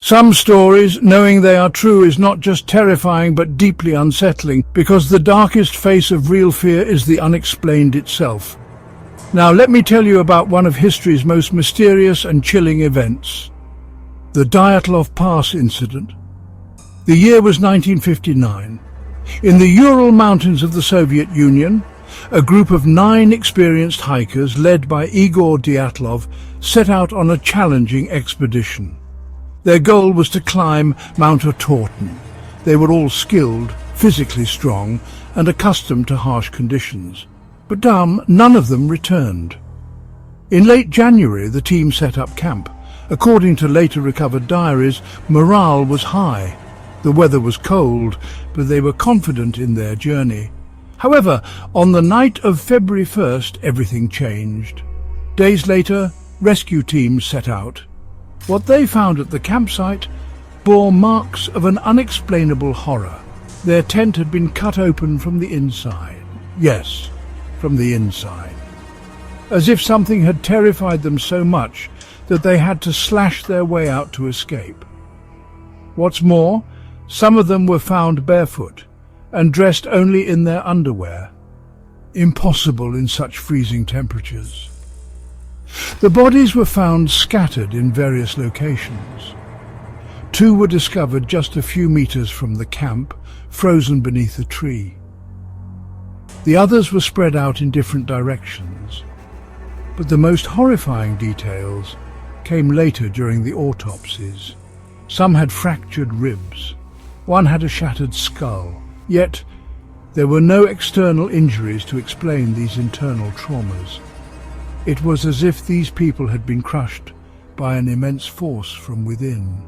Some stories, knowing they are true, is not just terrifying but deeply unsettling, because the darkest face of real fear is the unexplained itself. Now let me tell you about one of history's most mysterious and chilling events. The Dyatlov Pass incident. The year was 1959. In the Ural Mountains of the Soviet Union, a group of 9 experienced hikers led by Igor Dyatlov set out on a challenging expedition. Their goal was to climb Mount Torton. They were all skilled, physically strong, and accustomed to harsh conditions. But none of them returned. In late January, the team set up camp. According to later recovered diaries, morale was high. The weather was cold, but they were confident in their journey. However, on the night of February 1st, everything changed. Days later, rescue teams set out. What they found at the campsite bore marks of an unexplainable horror. Their tent had been cut open from the inside. Yes, from the inside. As if something had terrified them so much that they had to slash their way out to escape. What's more, some of them were found barefoot and dressed only in their underwear. Impossible in such freezing temperatures. The bodies were found scattered in various locations. 2 were discovered just a few meters from the camp, frozen beneath a tree. The others were spread out in different directions. But the most horrifying details came later during the autopsies. Some had fractured ribs. One had a shattered skull. Yet, there were no external injuries to explain these internal traumas. It was as if these people had been crushed by an immense force from within.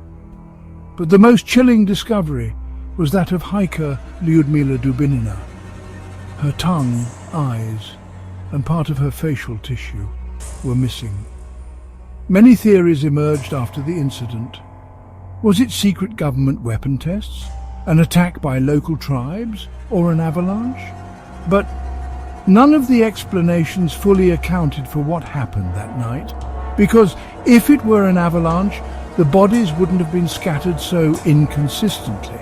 But the most chilling discovery was that of hiker Lyudmila Dubinina. Her tongue, eyes, and part of her facial tissue were missing. Many theories emerged after the incident. Was it secret government weapon tests? An attack by local tribes? Or an avalanche? But none of the explanations fully accounted for what happened that night. Because if it were an avalanche, the bodies wouldn't have been scattered so inconsistently.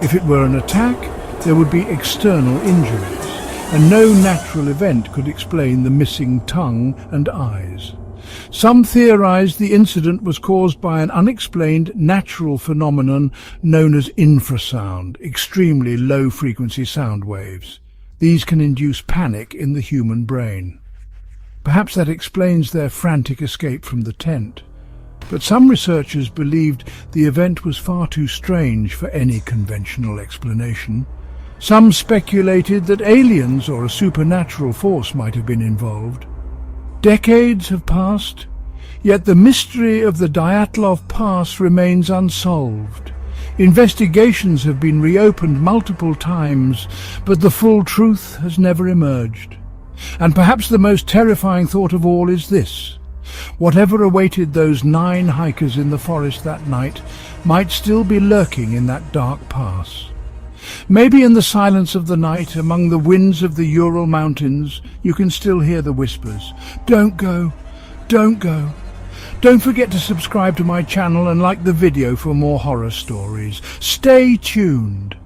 If it were an attack, there would be external injuries, and no natural event could explain the missing tongue and eyes. Some theorized the incident was caused by an unexplained natural phenomenon known as infrasound, extremely low-frequency sound waves. These can induce panic in the human brain. Perhaps that explains their frantic escape from the tent. But some researchers believed the event was far too strange for any conventional explanation. Some speculated that aliens or a supernatural force might have been involved. Decades have passed, yet the mystery of the Dyatlov Pass remains unsolved. Investigations have been reopened multiple times, but the full truth has never emerged. And perhaps the most terrifying thought of all is this: whatever awaited those 9 hikers in the forest that night might still be lurking in that dark pass. Maybe in the silence of the night, among the winds of the Ural Mountains, you can still hear the whispers. Don't go, don't go. Don't forget to subscribe to my channel and like the video for more horror stories. Stay tuned.